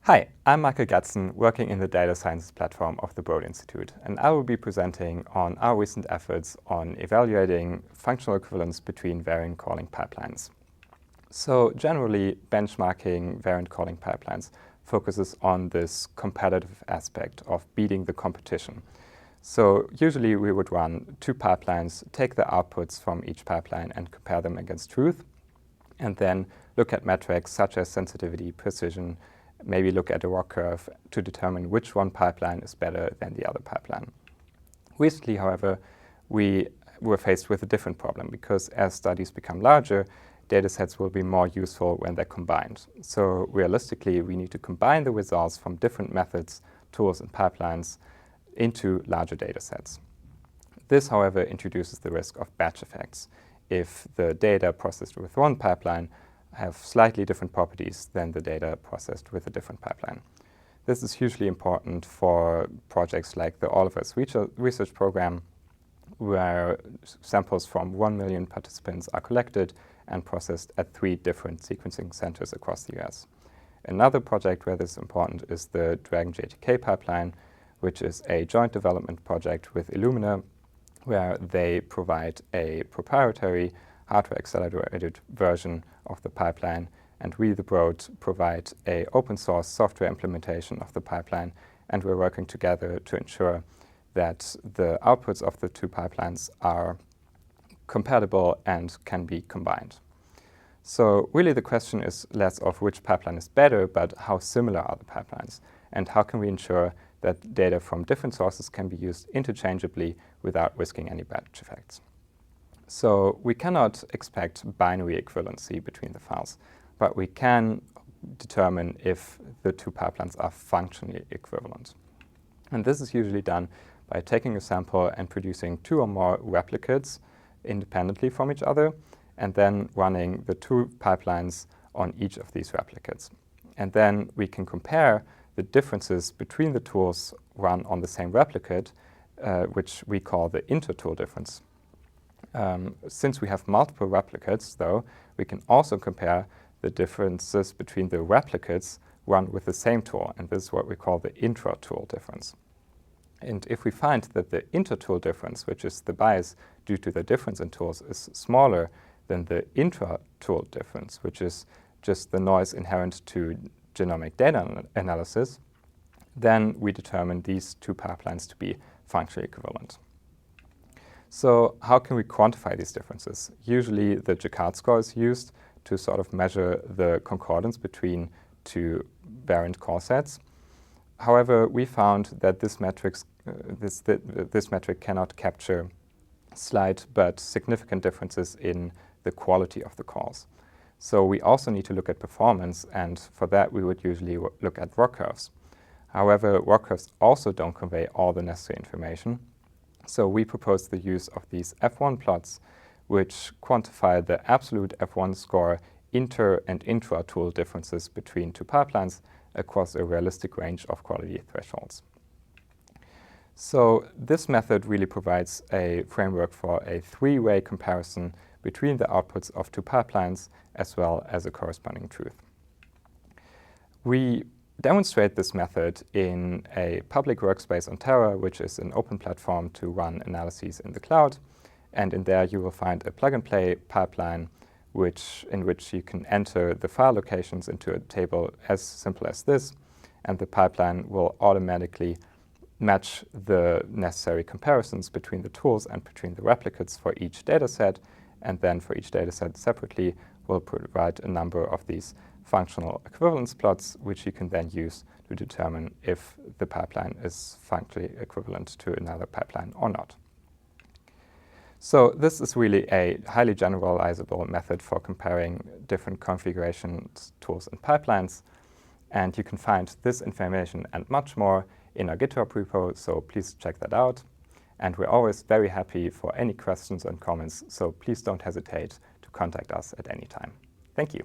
Hi, I'm Michael Gatzen, working in the Data Sciences platform of the Broad Institute, and I will be presenting on our recent efforts on evaluating functional equivalence between variant calling pipelines. So generally, benchmarking variant calling pipelines focuses on this competitive aspect of beating the competition. So usually we would run two pipelines, take the outputs from each pipeline and compare them against truth, and then look at metrics such as sensitivity, precision, maybe look at a ROC curve to determine which one pipeline is better than the other pipeline. Recently, however, we were faced with a different problem because as studies become larger, datasets will be more useful when they're combined. So realistically, we need to combine the results from different methods, tools, and pipelines into larger datasets. This, however, introduces the risk of batch effects. If the data processed with one pipeline have slightly different properties than the data processed with a different pipeline. This is hugely important for projects like the All of Us research program, where samples from 1 million participants are collected and processed at 3 different sequencing centers across the US. Another project where this is important is the Dragon JTK pipeline, which is a joint development project with Illumina, where they provide a proprietary hardware-accelerated version of the pipeline, and we, the Broad, provide an open-source software implementation of the pipeline, and we're working together to ensure that the outputs of the two pipelines are compatible and can be combined. So really the question is less of which pipeline is better, but how similar are the pipelines, and how can we ensure that data from different sources can be used interchangeably without risking any batch effects. So we cannot expect binary equivalency between the files, but we can determine if the two pipelines are functionally equivalent. And this is usually done by taking a sample and producing 2 or more replicates independently from each other, and then running the 2 pipelines on each of these replicates. And then we can compare the differences between the tools run on the same replicate, which we call the inter-tool difference. Since we have multiple replicates, though, we can also compare the differences between the replicates run with the same tool, and this is what we call the intra-tool difference. And if we find that the inter-tool difference, which is the bias due to the difference in tools, is smaller than the intra-tool difference, which is just the noise inherent to genomic data analysis, then we determine these 2 pipelines to be functionally equivalent. So how can we quantify these differences? Usually the Jaccard score is used to sort of measure the concordance between 2 variant call sets. However, we found that this metric cannot capture slight but significant differences in the quality of the calls. So we also need to look at performance, and for that we would usually look at ROC curves. However, ROC curves also don't convey all the necessary information. So we propose the use of these F1 plots, which quantify the absolute F1 score inter- and intra-tool differences between 2 pipelines across a realistic range of quality thresholds. So this method really provides a framework for a 3-way comparison between the outputs of 2 pipelines as well as a corresponding truth. We demonstrate this method in a public workspace on Terra, which is an open platform to run analyses in the cloud. And in there you will find a plug-and-play pipeline in which you can enter the file locations into a table as simple as this, and the pipeline will automatically match the necessary comparisons between the tools and between the replicates for each dataset, and then for each dataset separately will provide a number of these functional equivalence plots, which you can then use to determine if the pipeline is functionally equivalent to another pipeline or not. So this is really a highly generalizable method for comparing different configurations, tools, and pipelines. And you can find this information and much more in our GitHub repo, so please check that out. And we're always very happy for any questions and comments, so please don't hesitate to contact us at any time. Thank you.